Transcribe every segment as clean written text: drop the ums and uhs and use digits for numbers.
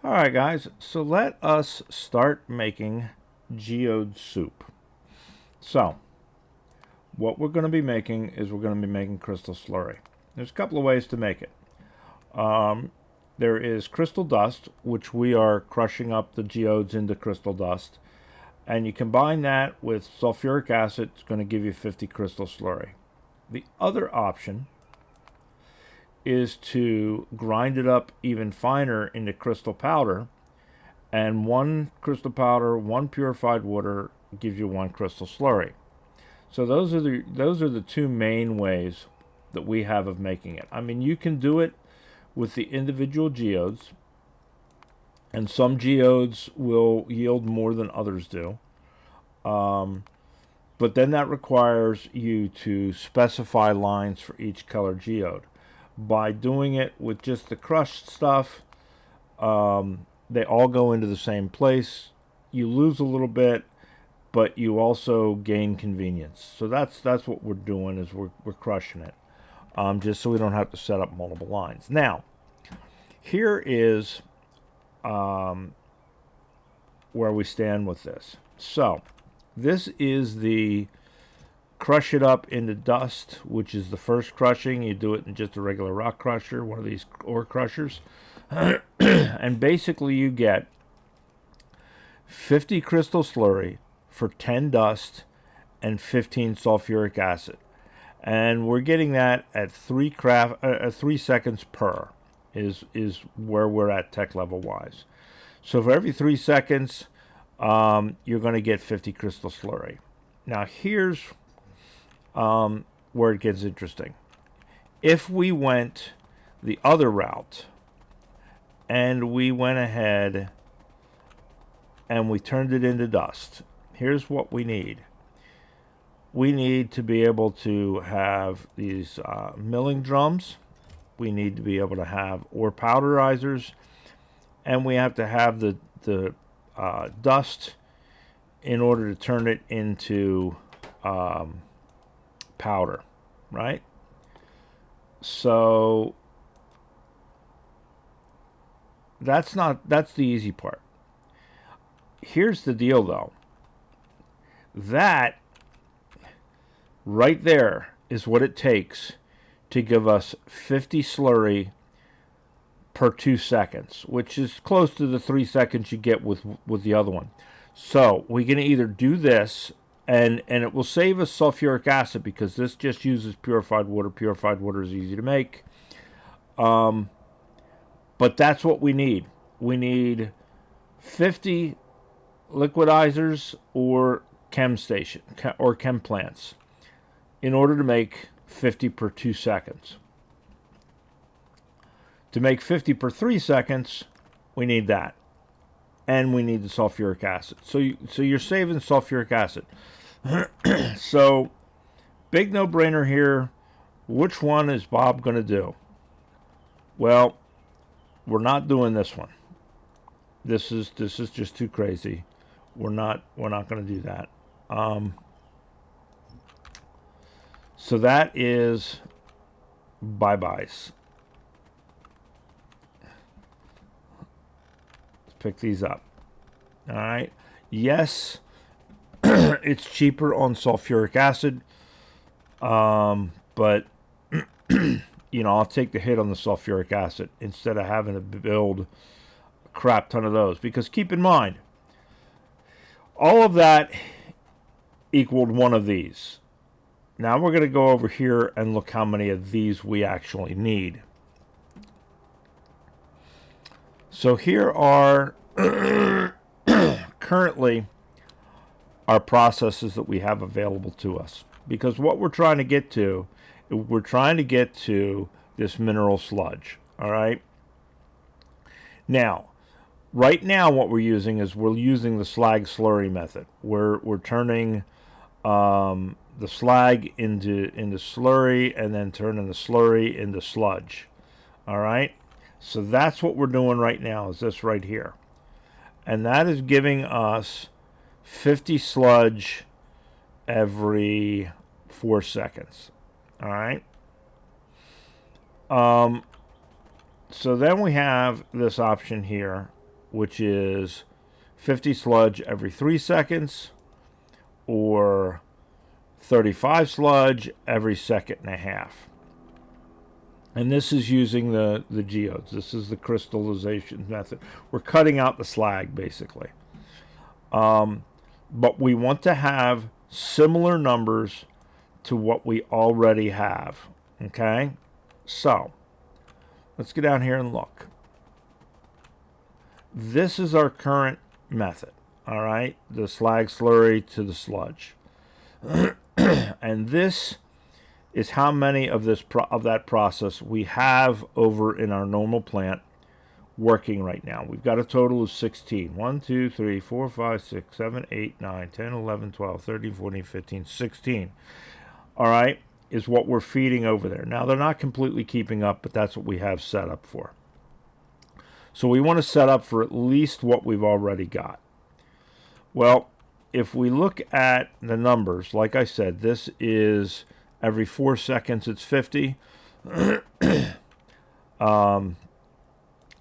Alright guys, so let us start making geode soup. So, what we're going to be making is we're going to be making crystal slurry. There's a couple of ways to make it. There is crystal dust, which we are crushing up the geodes into crystal dust. And you combine that with sulfuric acid, it's going to give you 50 crystal slurry. The other option is to grind it up even finer into crystal powder, and one crystal powder, one purified water gives you one crystal slurry. So those are the two main ways that we have of making it. I mean, you can do it with the individual geodes, and some geodes will yield more than others do. But then that requires you to specify lines for each color geode. By doing it with just the crushed stuff, they all go into the same place. You lose a little bit, but you also gain convenience. So that's what we're doing, is we're crushing it, just so we don't have to set up multiple lines. Now, here is where we stand with this. So this is the crush it up into dust, which is the first crushing. You do it in just a regular rock crusher, one of these ore crushers. And basically you get 50 crystal slurry for 10 dust and 15 sulfuric acid. And we're getting that at 3 seconds per is where we're at tech level wise. So for every 3 seconds, you're going to get 50 crystal slurry. Now here's where it gets interesting. If we went the other route and we went ahead and we turned it into dust, here's what we need. We need to be able to have these milling drums. We need to be able to have ore powderizers, and we have to have the dust in order to turn it into powder, right? So that's the easy part. Here's the deal though. That right there is what it takes to give us 50 slurry per 2 seconds, which is close to the 3 seconds you get with the other one. So we can either do this, and it will save us sulfuric acid because this just uses purified water. Purified water is easy to make. But that's what we need. We need 50 liquidizers or chem plants in order to make 50 per 2 seconds. To make 50 per 3 seconds, we need that. And we need the sulfuric acid. So you're saving sulfuric acid. So, big no-brainer here. Which one is Bob going to do? Well, we're not doing this one. This is just too crazy. We're not going to do that. So that is bye-byes. Let's pick these up. All right. Yes, it's cheaper on sulfuric acid, but you know, I'll take the hit on the sulfuric acid instead of having to build a crap ton of those. Because keep in mind, all of that equaled one of these. Now we're going to go over here and look how many of these we actually need. So here are currently our processes that we have available to us. Because what we're trying to get to this mineral sludge. All right. Now, right now, what we're using the slag slurry method. We're turning the slag into slurry, and then turning the slurry into sludge. All right. So that's what we're doing right now. Is this right here, and that is giving us 50 sludge every 4 seconds. All right. So then we have this option here which is 50 sludge every 3 seconds, or 35 sludge every second and a half. And this is using the geodes. This is the crystallization method. We're cutting out the slag, basically. But we want to have similar numbers to what we already have. Okay? So, let's get down here and look. This is our current method. All right? The slag slurry to the sludge. And this is how many of that process we have over in our normal plant working right now. We've got a total of 16. 1, 2, 3, 4, 5, 6, 7, 8, 9, 10, 11, 12, 13, 14, 15, 16. All right, is what we're feeding over there. Now, they're not completely keeping up, but that's what we have set up for. So we want to set up for at least what we've already got. Well, if we look at the numbers, like I said, this is every 4 seconds it's 50.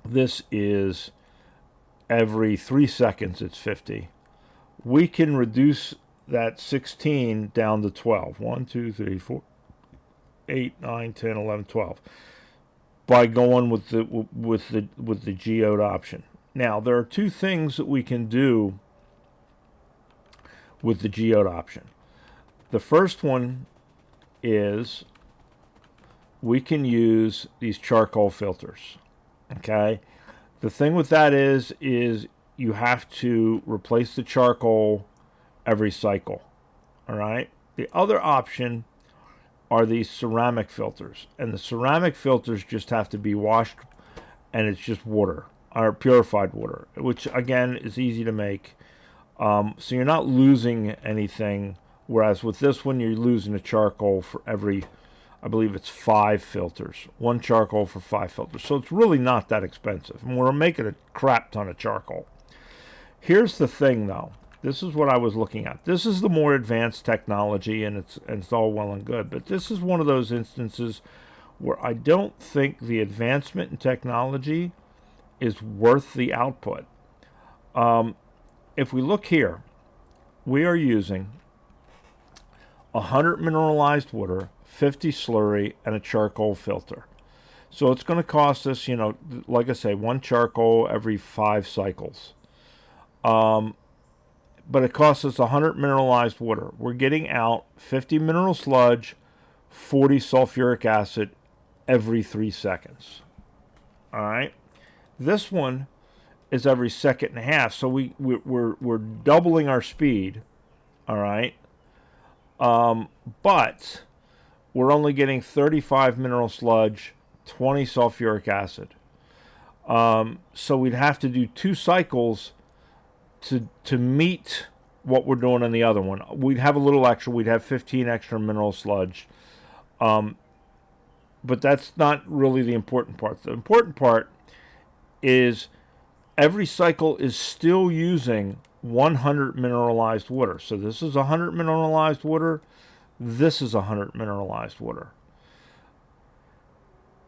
This is every 3 seconds it's 50. We can reduce that 16 down to 12. 1, 2, 3, 4, 8, 9, 10, 11, 12. By going with the geode option. Now, there are two things that we can do with the geode option. The first one is we can use these charcoal filters. Okay? The thing with that is you have to replace the charcoal every cycle. All right? The other option are these ceramic filters. And the ceramic filters just have to be washed, and it's just water, or purified water, which again is easy to make. So you're not losing anything, whereas with this one you're losing the charcoal for every, I believe it's 5 filters. 1 charcoal for 5 filters. So it's really not that expensive. And we're making a crap ton of charcoal. Here's the thing though. This is what I was looking at. This is the more advanced technology, and it's all well and good. But this is one of those instances where I don't think the advancement in technology is worth the output. If we look here, we are using 100 mineralized water, 50 slurry, and a charcoal filter. So it's going to cost us, you know, like I say, 1 charcoal every 5 cycles. But it costs us 100 mineralized water. We're getting out 50 mineral sludge, 40 sulfuric acid every 3 seconds. All right. This one is every second and a half, so we're doubling our speed. All right. But we're only getting 35 mineral sludge, 20 sulfuric acid. So we'd have to do 2 cycles to meet what we're doing on the other one. We'd have a little extra. We'd have 15 extra mineral sludge. But that's not really the important part. The important part is every cycle is still using 100 mineralized water. So this is 100 mineralized water. This is 100 mineralized water.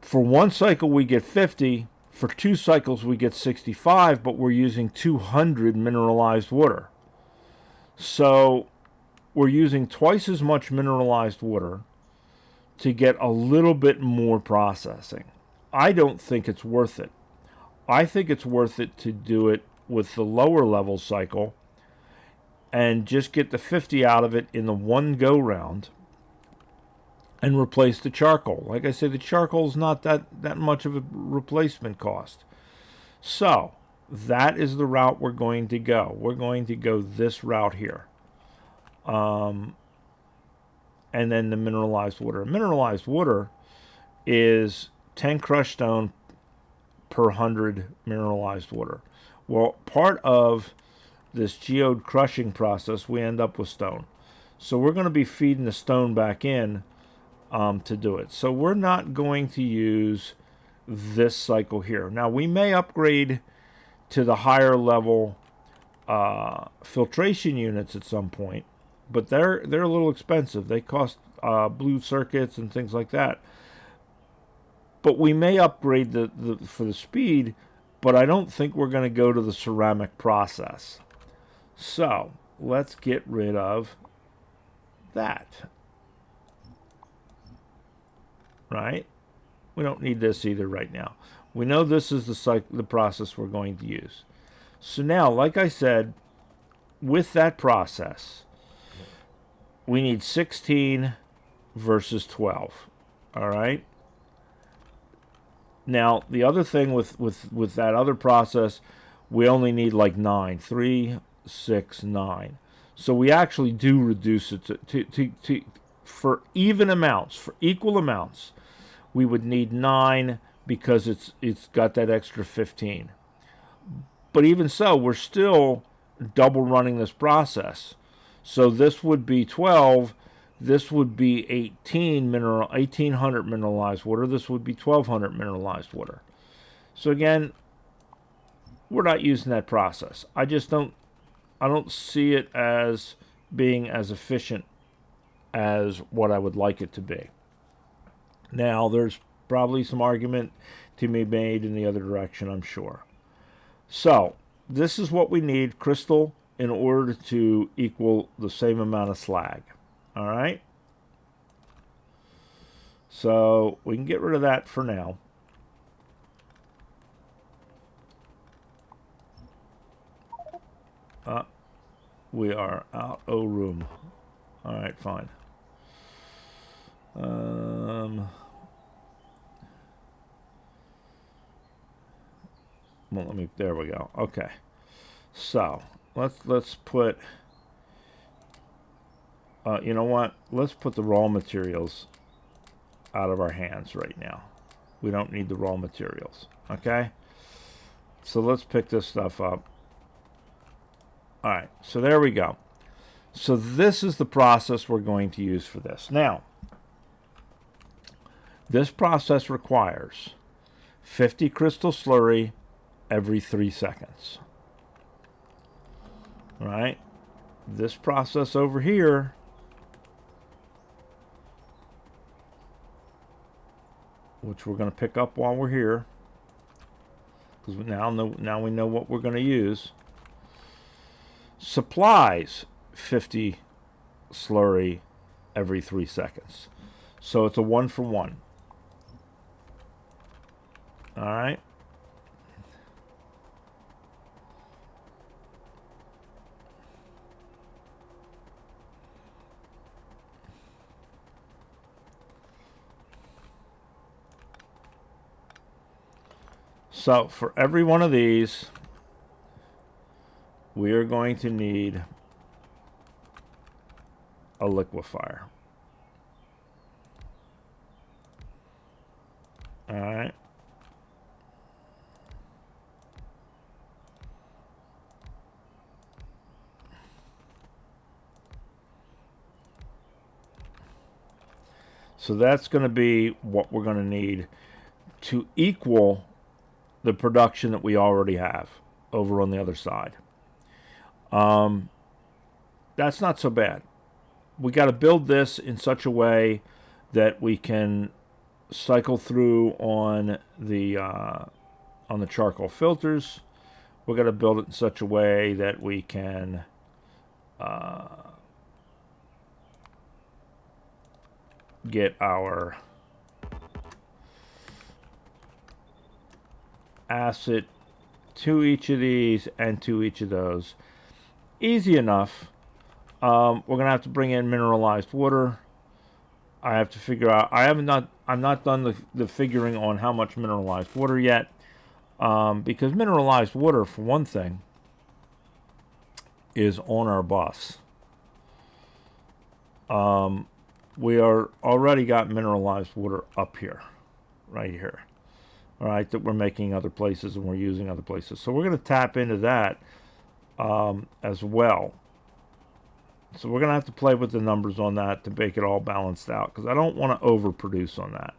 For 1 cycle, we get 50. For 2 cycles, we get 65, but we're using 200 mineralized water. So we're using twice as much mineralized water to get a little bit more processing. I don't think it's worth it. I think it's worth it to do it with the lower level cycle and just get the 50 out of it in the one go round and replace the charcoal. Like I said, the charcoal is not that much of a replacement cost. So that is the route we're going to go. We're going to go this route here. And then the mineralized water. Mineralized water is 10 crushed stone per 100 mineralized water. Well, part of this geode crushing process, we end up with stone. So we're going to be feeding the stone back in to do it. So we're not going to use this cycle here. Now we may upgrade to the higher level filtration units at some point, but they're a little expensive. They cost blue circuits and things like that. But we may upgrade for the speed but I don't think we're going to go to the ceramic process. So let's get rid of that. Right? We don't need this either right now. We know this is the process we're going to use. So now, like I said, with that process, we need 16 versus 12. All right? Now, the other thing with that other process, we only need like 9. 3, 6, 9. So we actually do reduce it to for even amounts, for equal amounts, we would need 9 because it's got that extra 15. But even so, we're still double running this process. So this would be 12. This would be 1800 mineralized water. This would be 1200 mineralized water. So again, we're not using that process. I don't see it as being as efficient as what I would like it to be. Now, there's probably some argument to be made in the other direction, I'm sure. So, this is what we need, crystal, in order to equal the same amount of slag. All right? So, we can get rid of that for now. We are out of room. All right, fine. Well, there we go. Okay. So, let's put, you know what? Let's put the raw materials out of our hands right now. We don't need the raw materials. Okay? So let's pick this stuff up. All right. So there we go. So this is the process we're going to use for this. Now, this process requires 50 crystal slurry every 3 seconds. All right? This process over here which we're going to pick up while we're here, because now we know what we're going to use, supplies 50 slurry every 3 seconds. So it's a 1-for-1. All right. So for every one of these, we are going to need a liquefier. All right. So that's going to be what we're going to need to equal the production that we already have over on the other side. That's not so bad. We got to build this in such a way that we can cycle through on the charcoal filters. We're going to build it in such a way that we can get our acid to each of these and to each of those. Easy enough. We're going to have to bring in mineralized water. I have to figure out, I'm not done the figuring on how much mineralized water yet, because mineralized water, for one thing, is on our bus. We are already got mineralized water up here, right here. All right, that we're making other places and we're using other places. So we're going to tap into that as well. So we're going to have to play with the numbers on that to make it all balanced out, because I don't want to overproduce on that.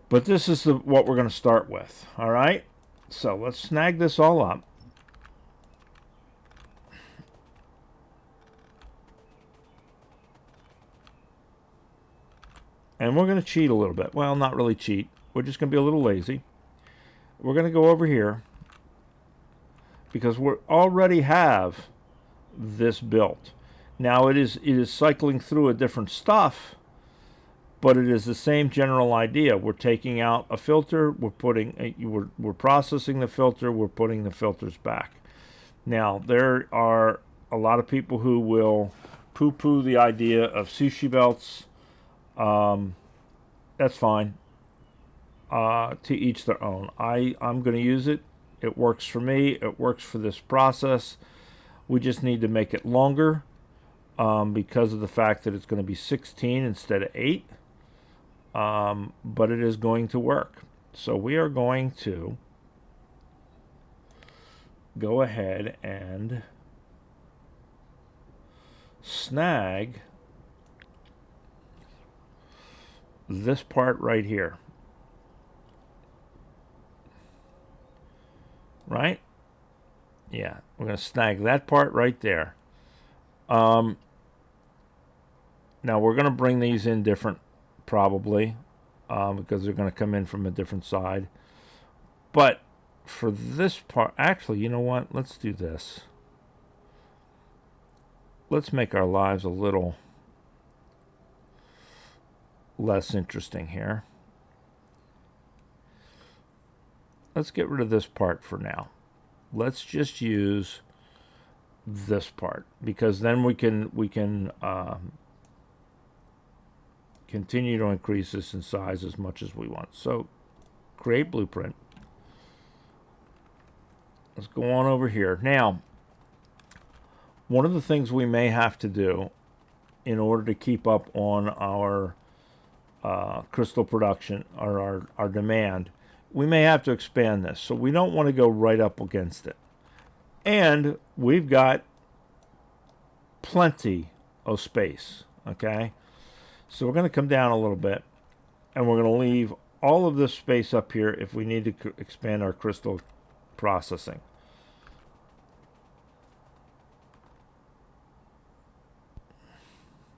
But this is what we're going to start with. All right, so let's snag this all up. And we're going to cheat a little bit. Well, not really cheat. We're just going to be a little lazy. we're going to go over here because we already have this built. Now it is cycling through a different stuff, but it is the same general idea. We're taking out a filter, we're processing the filter, we're putting the filters back. Now there are a lot of people who will poo-poo the idea of sushi belts. That's fine. To each their own. I'm going to use it. It works for me. It works for this process. We just need to make it longer because of the fact that it's going to be 16 instead of 8. But it is going to work. So we are going to go ahead and snag this part right here. Right? Yeah, we're going to snag that part right there. Now we're going to bring these in different, probably, because they're going to come in from a different side. But for this part, actually, you know what? Let's do this. Let's make our lives a little less interesting here. Let's get rid of this part for now. Let's just use this part, because then we can continue to increase this in size as much as we want. So create blueprint. Let's go on over here. Now, one of the things we may have to do in order to keep up on our crystal production, or our demand, we may have to expand this. So we don't want to go right up against it. And we've got plenty of space, okay? So we're going to come down a little bit, and we're going to leave all of this space up here if we need to expand our crystal processing.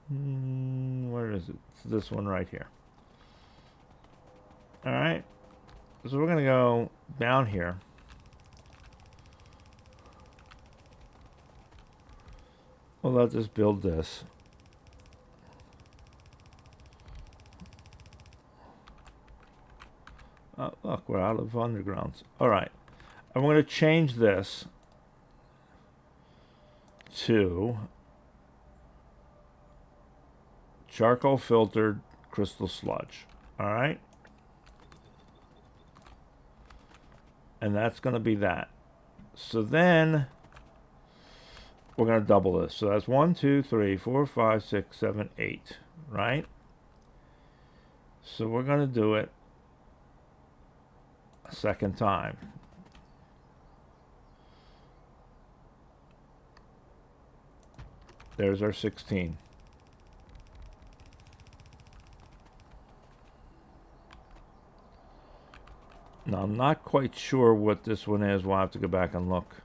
Where is it? It's this one right here. All right. So we're going to go down here. Well, let's just build this. Look, we're out of undergrounds. All right. I'm going to change this to charcoal filtered crystal sludge. All right. And that's going to be that. So then we're going to double this. So that's 1, 2, 3, 4, 5, 6, 7, 8. Right? So we're going to do it a second time. There's our 16. Now, I'm not quite sure what this one is. We'll have to go back and look.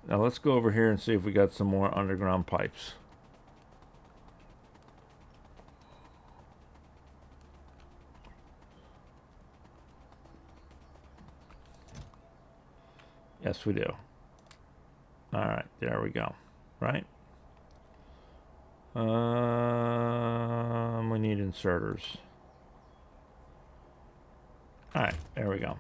Now, let's go over here and see if we got some more underground pipes. Yes, we do. All right, there we go. Right? We need inserters. All right, there we go.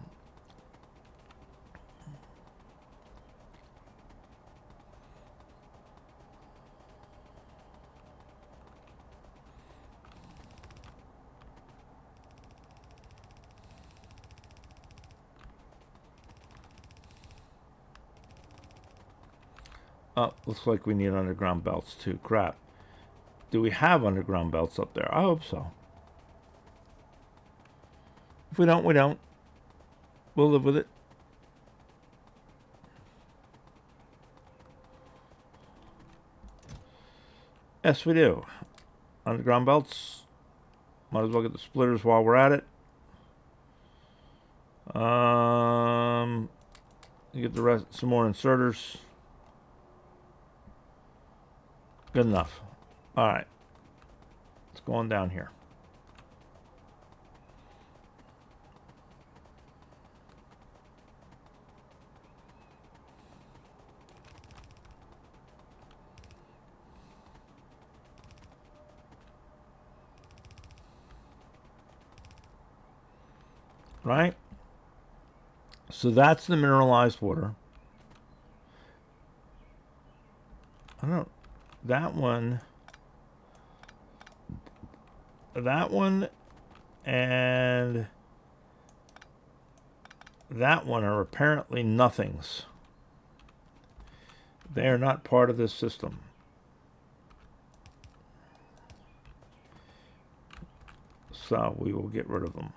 Oh, looks like we need underground belts too. Crap. Do we have underground belts up there? I hope so. If we don't, we don't. We'll live with it. Yes, we do. Underground belts. Might as well get the splitters while we're at it. Get the rest, some more inserters. Good enough. All right. Let's go on down here. right? So that's the mineralized water. I don't, that one, and that one are apparently nothings. They are not part of this system. So we will get rid of them.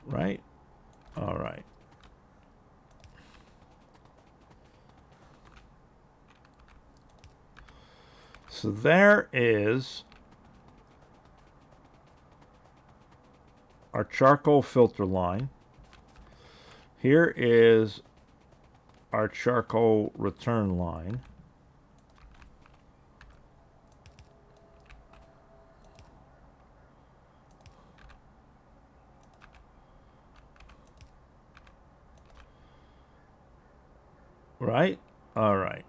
Right? All right. So there is our charcoal filter line. Here is our charcoal return line. Right? All right.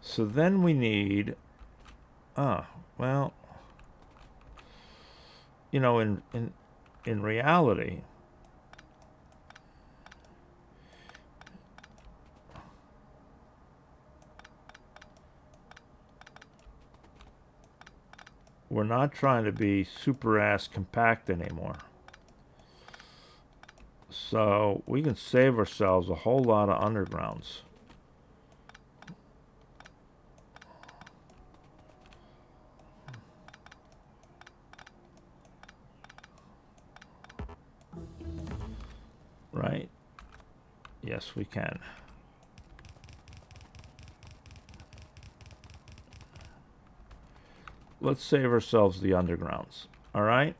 So then we need, well, you know, in reality, we're not trying to be super ass compact anymore. So we can save ourselves a whole lot of undergrounds. Right? Yes, we can. Let's save ourselves the undergrounds. All right?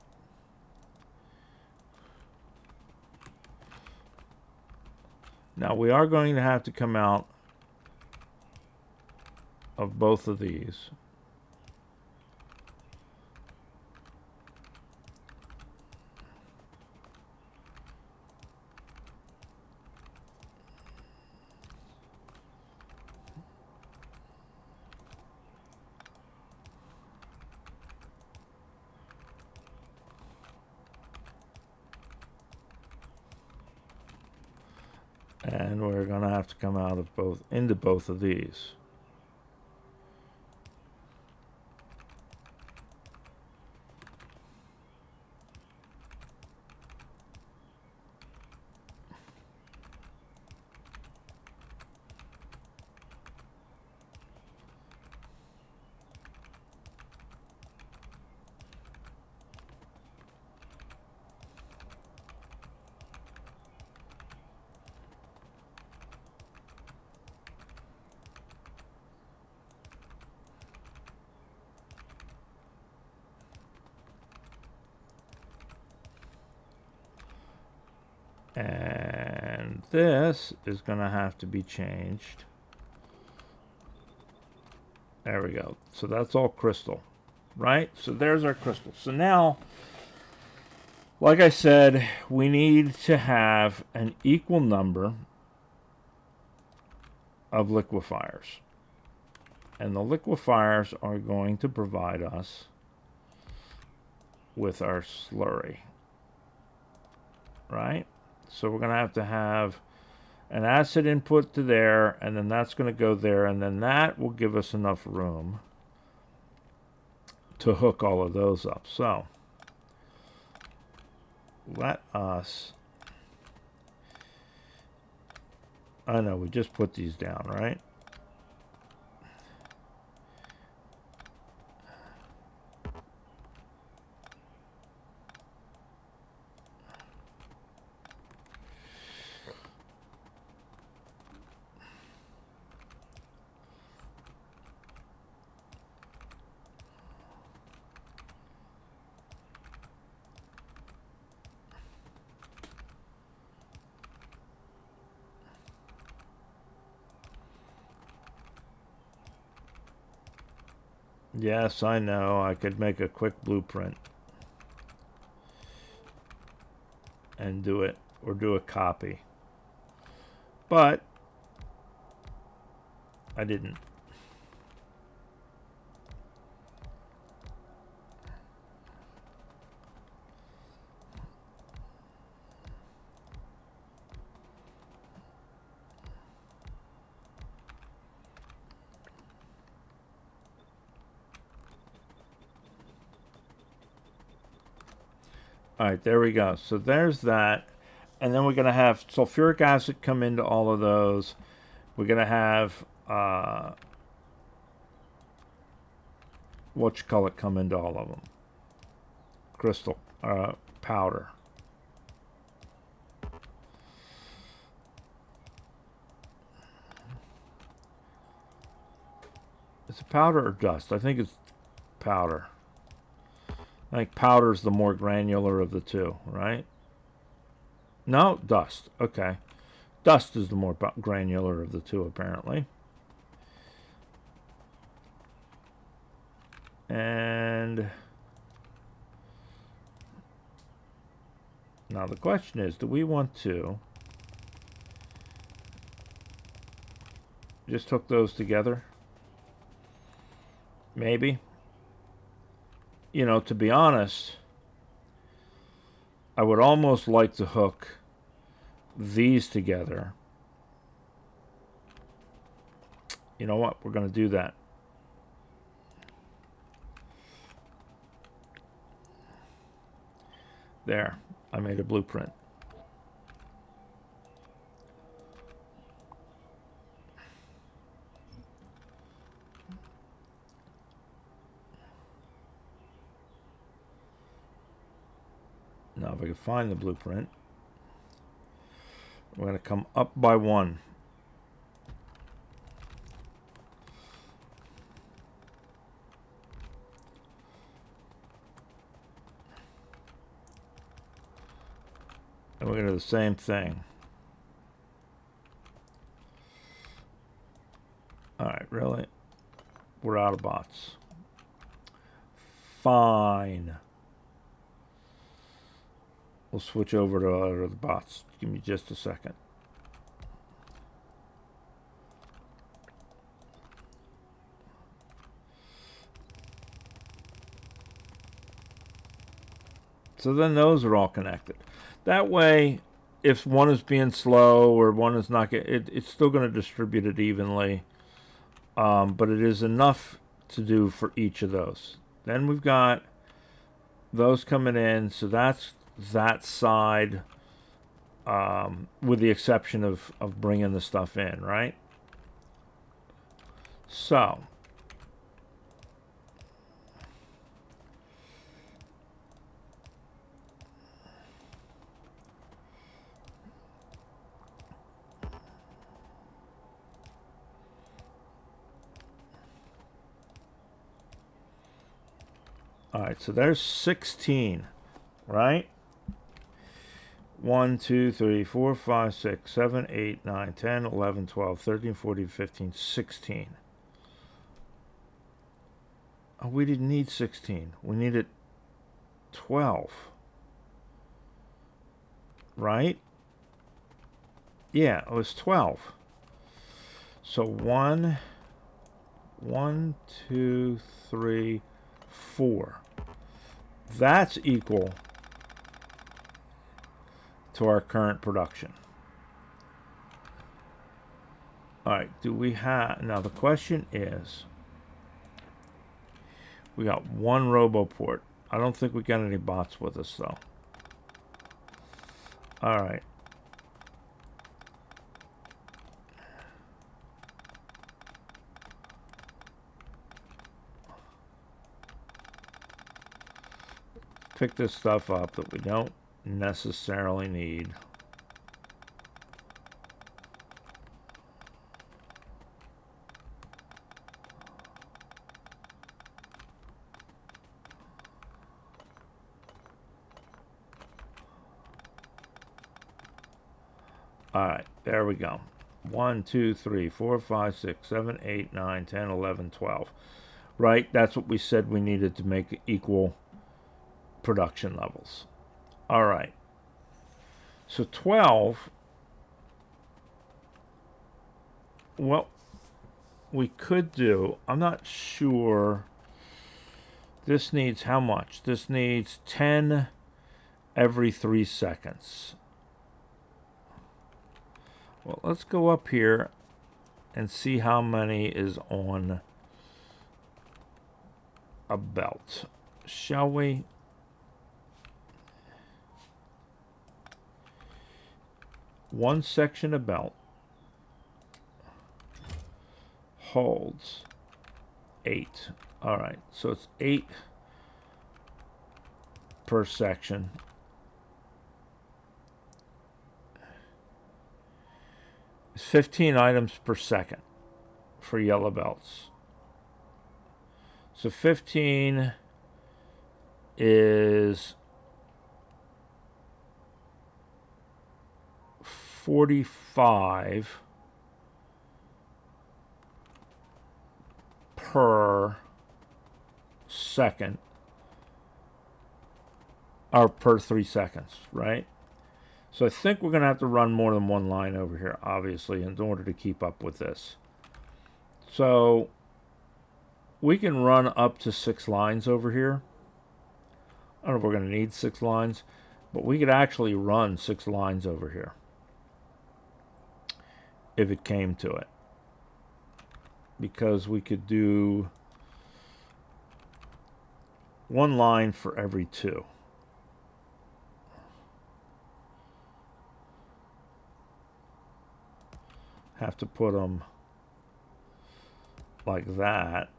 Now we are going to have to come out of both of these. And we're going to have to come out of into both of these. And this is going to have to be changed. There we go. So that's all crystal, right? So there's our crystal. So now, like I said, we need to have an equal number of liquefiers. And the liquefiers are going to provide us with our slurry, right? So we're going to have an acid input to there, and then that's going to go there, and then that will give us enough room to hook all of those up. So let us, I know we just put these down, right? Yes, I know. I could make a quick blueprint. and do it, or do a copy. But I didn't. All right, there we go. So there's that. And then we're going to have sulfuric acid come into all of those. We're going to have, whatchamacallit come into all of them. Crystal, powder. Is it powder or dust? I think it's powder. I think powder is the more granular of the two, right? No, dust. Okay. Dust is the more granular of the two, apparently. And now the question is, do we want to just hook those together? Maybe. You know, to be honest, I would almost like to hook these together. You know what? We're going to do that. There. I made a blueprint. Now if I can find the blueprint, we're going to come up by 1. And we're going to do the same thing. Alright, really? We're out of bots. Fine. We'll switch over to the bots. Give me just a second. So then those are all connected. That way, if one is being slow or one is not getting, it's still going to distribute it evenly. But it is enough to do for each of those. Then we've got those coming in. So that's that side, with the exception of bringing the stuff in, right? So all right, so there's 16, right? 1, 2, 3, 4, 5, 6, 7, 8, 9, 10, 11, 12, 13, 14, 15, 16. Oh, we didn't need 16. We needed 12. Right? Yeah, it was 12. So 1, 2, 3, 4. That's equal to our current production. All right, do we have, now the question is, we got 1 RoboPort. I don't think we got any bots with us though. All right. Pick this stuff up that we don't necessarily need. All right, there we go. 1, 2, 3, 4, 5, 6, 7, 8, 9, 10, 11, 12. Right? That's what we said we needed to make equal production levels. All right. So 12, what we could do, I'm not sure, this needs how much? This needs 10 every 3 seconds. Well, let's go up here and see how many is on a belt, shall we? One section of belt holds 8. All right, so it's 8 per section. It's 15 items per second for yellow belts. So 15 is 45 per second, or per 3 seconds, right? So I think we're going to have to run more than one line over here, obviously, in order to keep up with this. So we can run up to 6 lines over here. I don't know if we're going to need 6 lines, but we could actually run 6 lines over here if it came to it, because we could do 1 line for every 2. Have to put them like that.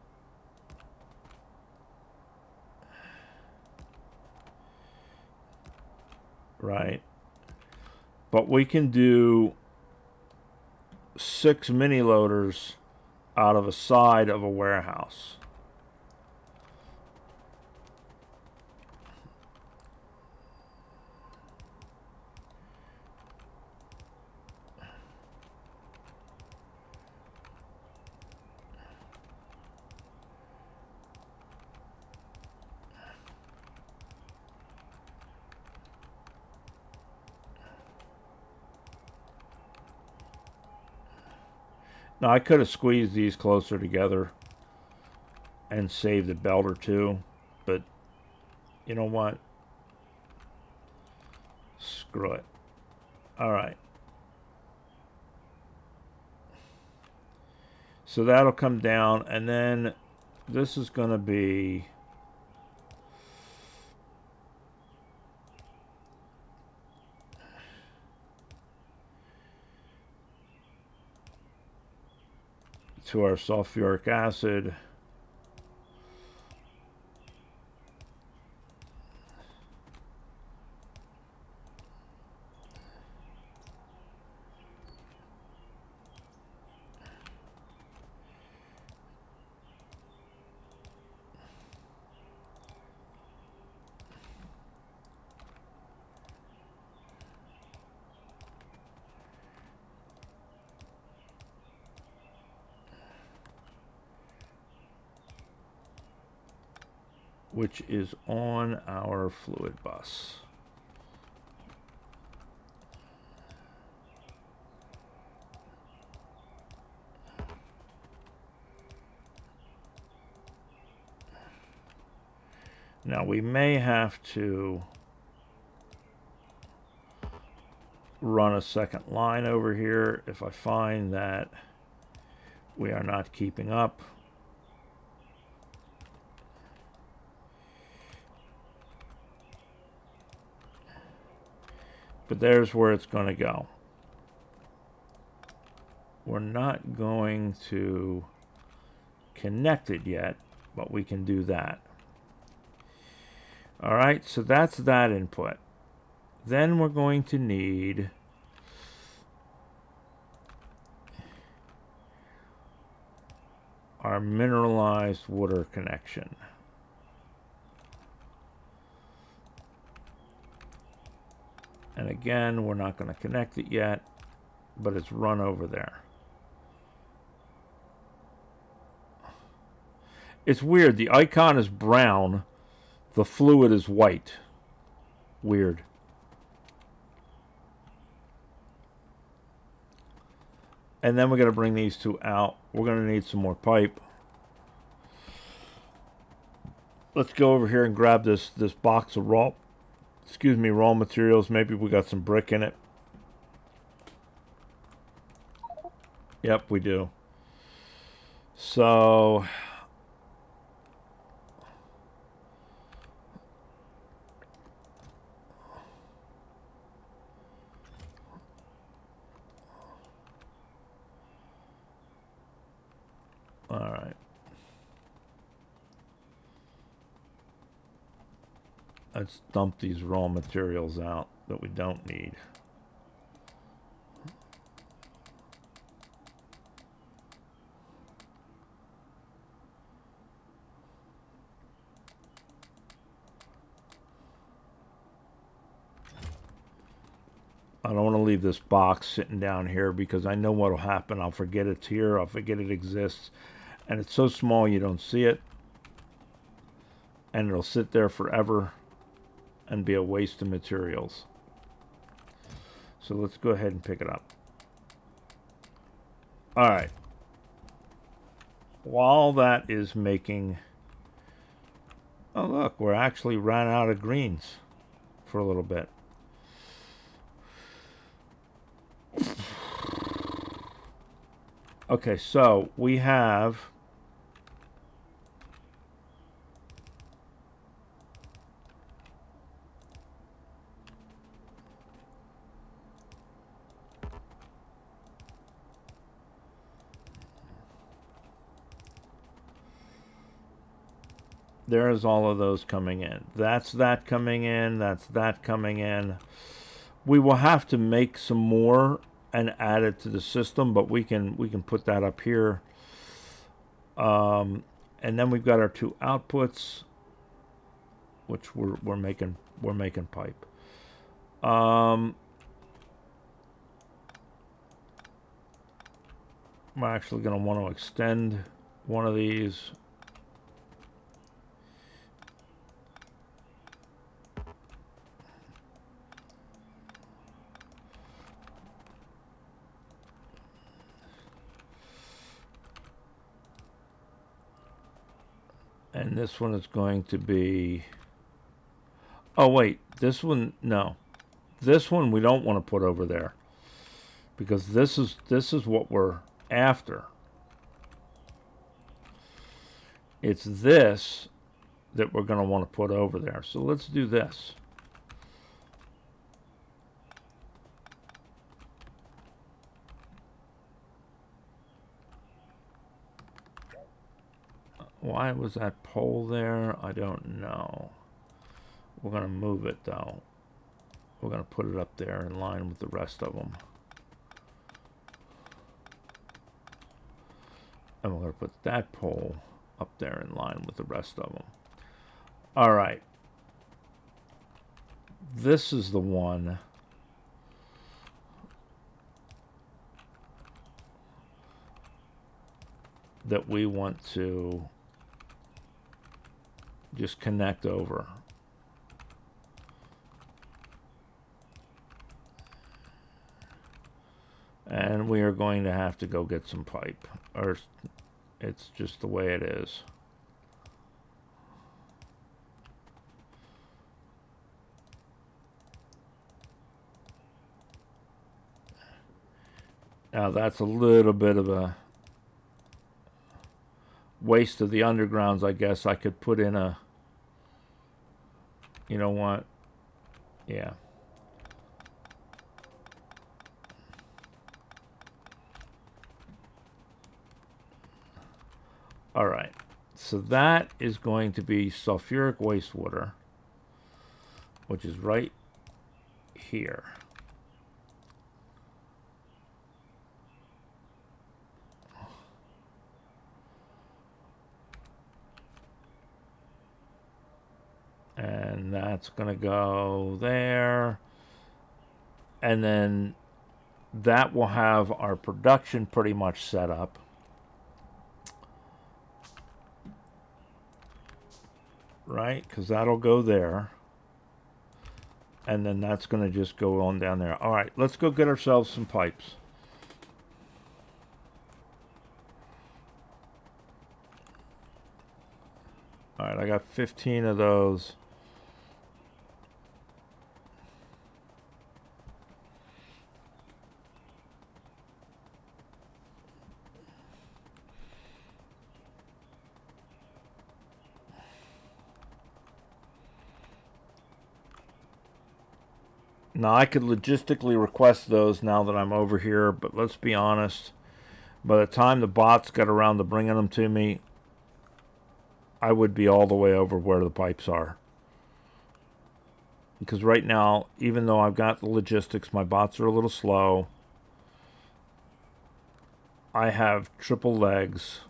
Right. But we can do 6 mini loaders out of a side of a warehouse. Now, I could have squeezed these closer together and saved a belt or 2, but you know what? Screw it. All right. So that'll come down, and then this is going to be to our sulfuric acid. Which is on our fluid bus. Now we may have to run a second line over here if I find that we are not keeping up. But there's where it's going to go. We're not going to connect it yet, but we can do that. All right, so that's that input. Then we're going to need our mineralized water connection. And again, we're not going to connect it yet, but it's run over there. It's weird. The icon is brown. The fluid is white. Weird. And then we're going to bring these two out. We're going to need some more pipe. Let's go over here and grab this box of raw materials. Maybe we got some brick in it. Yep, we do. So all right. Let's dump these raw materials out that we don't need. I don't want to leave this box sitting down here because I know what will happen. I'll forget it's here. I'll forget it exists. And it's so small you don't see it. And it'll sit there forever and be a waste of materials. So let's go ahead and pick it up. All right. While that is making... Oh, look, we're actually ran out of greens for a little bit. Okay, so we have... There's all of those coming in. That's that coming in. That's that coming in. We will have to make some more and add it to the system, but we can put that up here. And then we've got our two outputs, which we're making pipe. I'm actually going to want to extend one of these. And this one is going to be... Oh, wait. This one... No. This one we don't want to put over there. Because this is what we're after. It's this that we're going to want to put over there. So let's do this. Why was that pole there? I don't know. We're going to move it, though. We're going to put it up there in line with the rest of them. And we're going to put that pole up there in line with the rest of them. All right. This is the one that we want to just connect over. And we are going to have to go get some pipe, or it's just the way it is. Now that's a little bit of a waste of the undergrounds, I guess. I could put in a... You know what? Yeah. All right. So that is going to be sulfuric wastewater, which is right here. And that's going to go there. And then that will have our production pretty much set up. Right? Because that'll go there. And then that's going to just go on down there. All right, let's go get ourselves some pipes. Alright, I got 15 of those. Now, I could logistically request those now that I'm over here, but let's be honest. By the time the bots got around to bringing them to me, I would be all the way over where the pipes are. Because right now, even though I've got the logistics, my bots are a little slow. I have triple legs.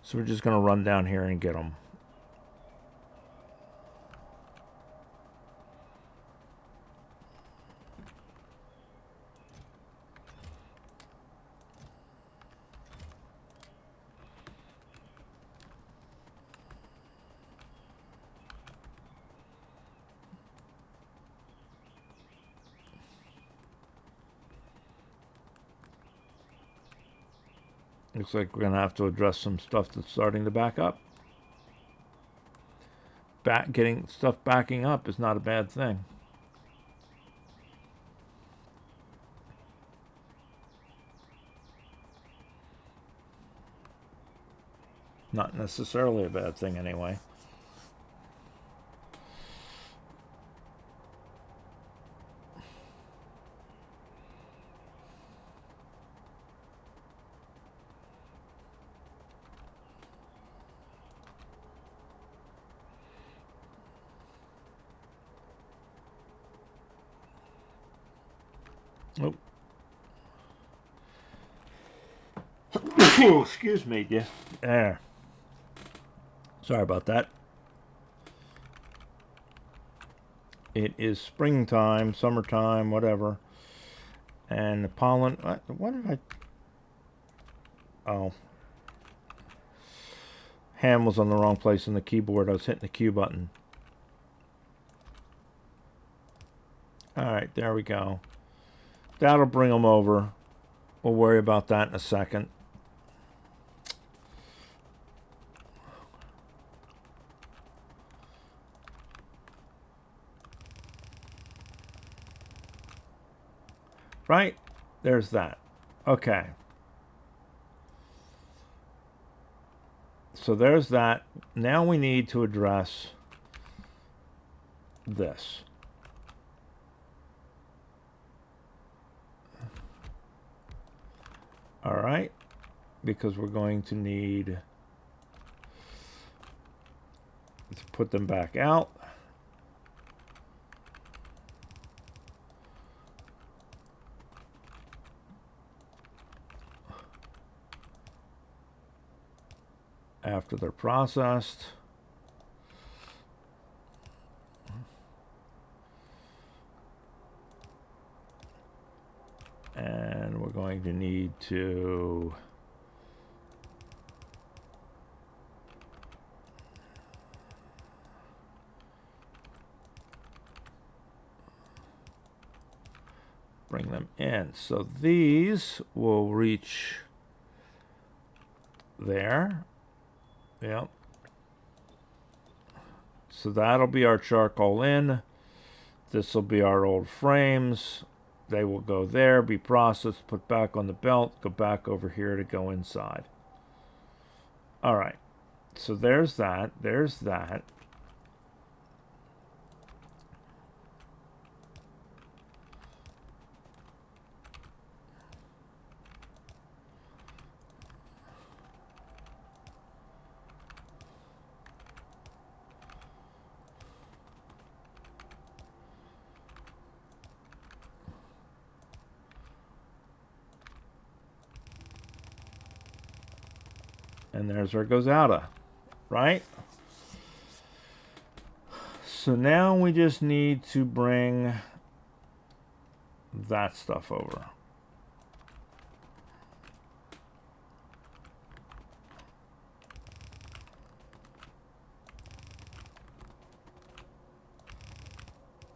So we're just going to run down here and get them. Looks like we're going to have to address some stuff that's starting to back up. Getting stuff backing up is not a bad thing. Not necessarily a bad thing anyway. Oh. Excuse me, dear. There. Sorry about that. It is springtime, summertime, whatever. And the pollen... What did I... Oh. Hand was on the wrong place on the keyboard. I was hitting the Q button. Alright, there we go. That'll bring them over. We'll worry about that in a second. Right? There's that. Okay. So there's that. Now we need to address this. All right. Because we're going to need to put them back out. After they're processed. And we're going to need to bring them in. So these will reach there. Yep. So that'll be our charcoal in. This will be our old frames. They will go there, be processed, put back on the belt, go back over here to go inside. All right. So there's that. There's that. And there's our Gozada, right? So now we just need to bring that stuff over.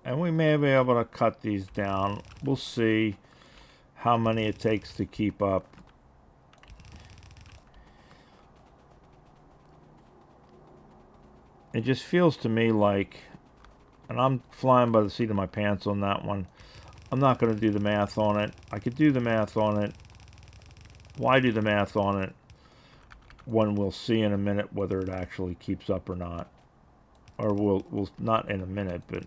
And we may be able to cut these down. We'll see how many it takes to keep up. It just feels to me like, and I'm flying by the seat of my pants on that one. I'm not going to do the math on it. I could do the math on it. Why do the math on it when we'll see in a minute whether it actually keeps up or not? Or we'll not in a minute, but,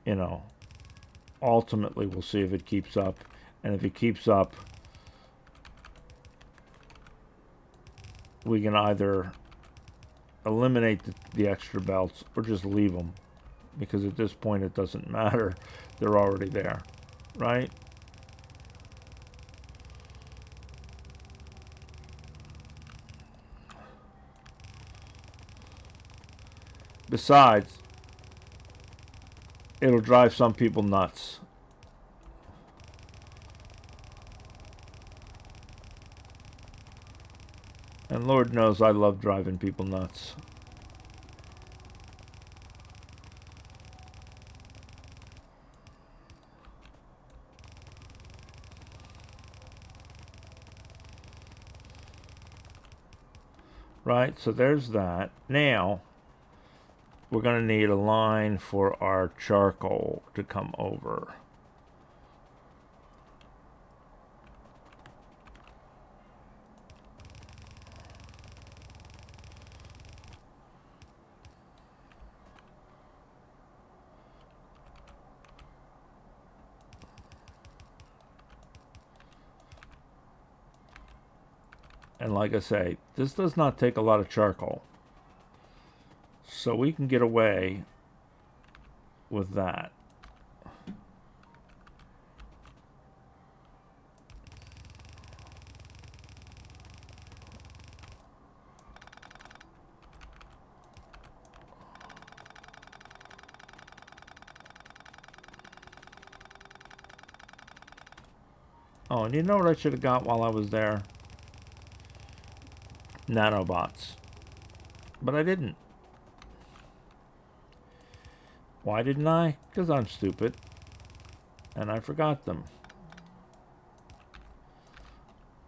you know, ultimately we'll see if it keeps up. And if it keeps up, we can either eliminate the extra belts or just leave them, because at this point it doesn't matter. They're already there, right? Besides, it'll drive some people nuts. And Lord knows I love driving people nuts. Right, so there's that. Now, we're going to need a line for our charcoal to come over. And like I say, this does not take a lot of charcoal. So we can get away with that. Oh, and you know what I should have got while I was there? Nanobots. But I didn't. Why didn't I? Because I'm stupid. And I forgot them.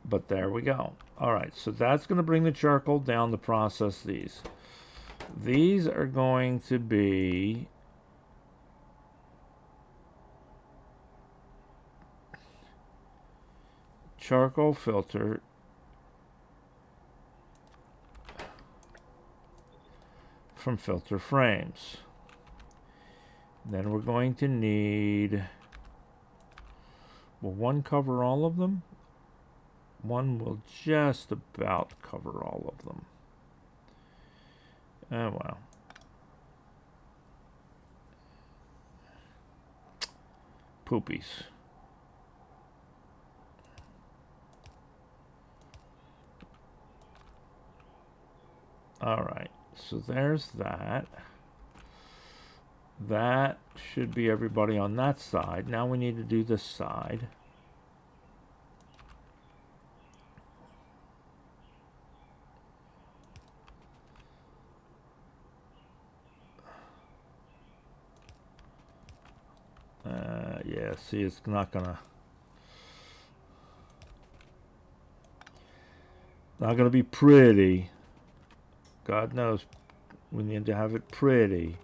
But there we go. Alright, so that's going to bring the charcoal down to process these. These are going to be charcoal filter from filter frames. Then we're going to need, will one cover all of them? One will just about cover all of them. Oh well. Poopies. Alright, so there's that. That should be everybody on that side. Now we need to do this side. Yeah, see, it's not gonna be pretty. God knows we need to have it pretty.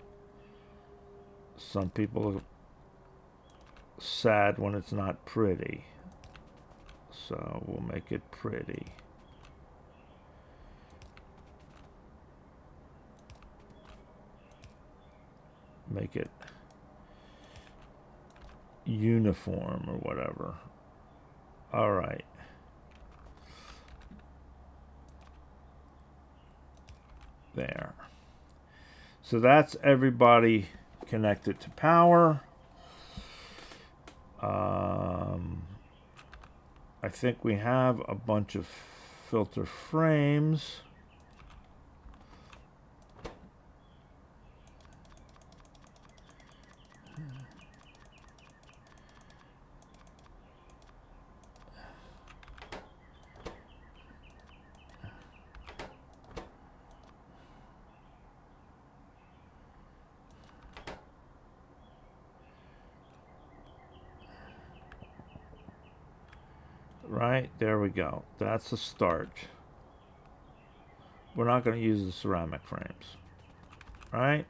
Some people are sad when it's not pretty. So we'll make it pretty. Make it uniform or whatever. All right. There. So that's everybody connected to power. I think we have a bunch of filter frames. Right, there we go. That's a start. We're not going to use the ceramic frames. right?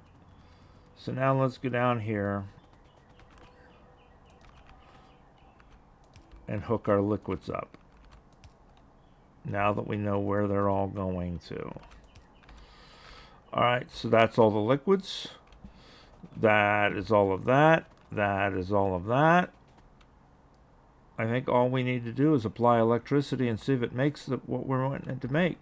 So now let's go down here and hook our liquids up. Now that we know where they're all going to. Alright, so that's all the liquids. That is all of that. That is all of that. I think all we need to do is apply electricity and see if it makes what we're wanting it to make.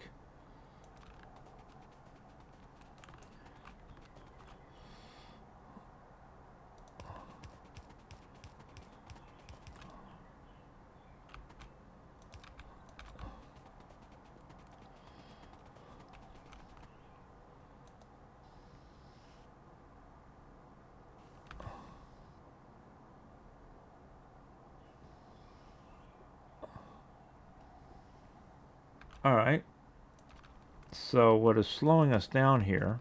Alright, so what is slowing us down here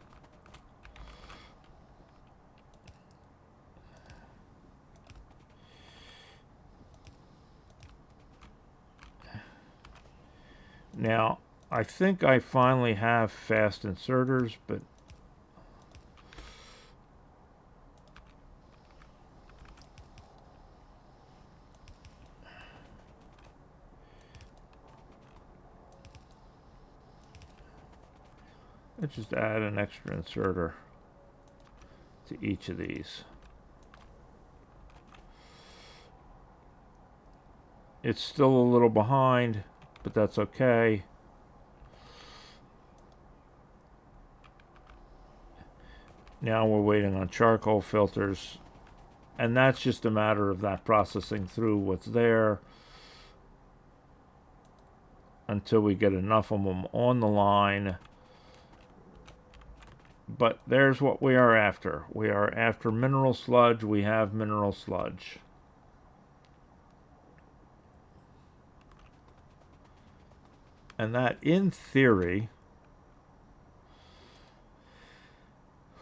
now, I think I finally have fast inserters, but let's just add an extra inserter to each of these. It's still a little behind, but that's okay. Now we're waiting on charcoal filters, and that's just a matter of that processing through what's there until we get enough of them on the line. But there's what we are after. We are after mineral sludge. We have mineral sludge. And that, in theory,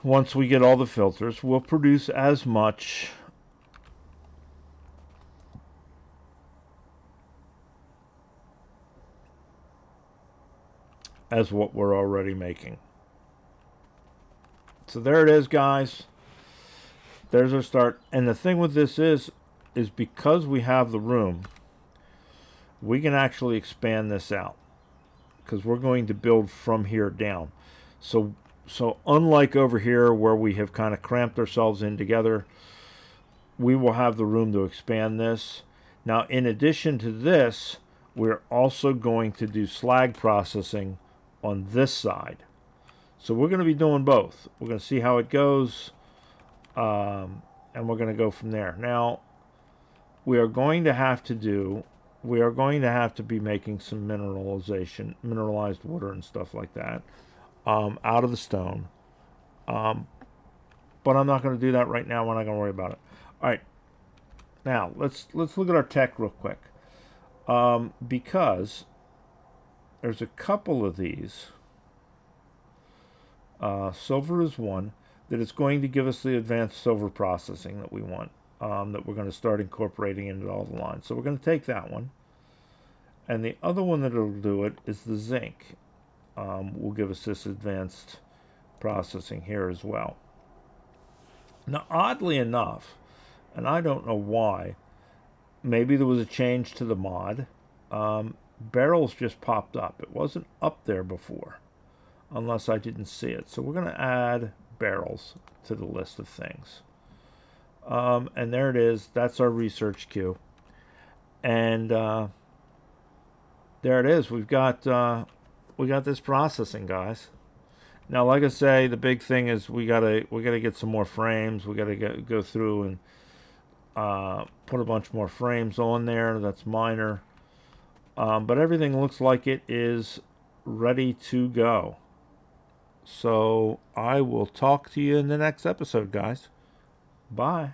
once we get all the filters, will produce as much as what we're already making. So there it is, guys. There's our start. And the thing with this is because we have the room, we can actually expand this out, because we're going to build from here down. So unlike over here where we have kind of cramped ourselves in together, we will have the room to expand this. Now, in addition to this, we're also going to do slag processing on this side. So we're going to be doing both. We're going to see how it goes, and we're going to go from there. Now, we are going to have to be making some mineralized water and stuff like that, out of the stone. But I'm not going to do that right now. We're not going to worry about it. All right. Now, let's look at our tech real quick. Because there's a couple of these. Silver is one that is going to give us the advanced silver processing that we want, that we're going to start incorporating into all the lines. So we're going to take that one. And the other one that will do it is the zinc. Will give us this advanced processing here as well. Now, oddly enough, and I don't know why, maybe there was a change to the mod, barrels just popped up. It wasn't up there before, unless I didn't see it. So we're going to add barrels to the list of things. And there it is. That's our research queue. And there it is. We got this processing, guys. Now, like I say, the big thing is we gotta get some more frames. We gotta go through and put a bunch more frames on there. That's minor. But everything looks like it is ready to go. So I will talk to you in the next episode, guys. Bye.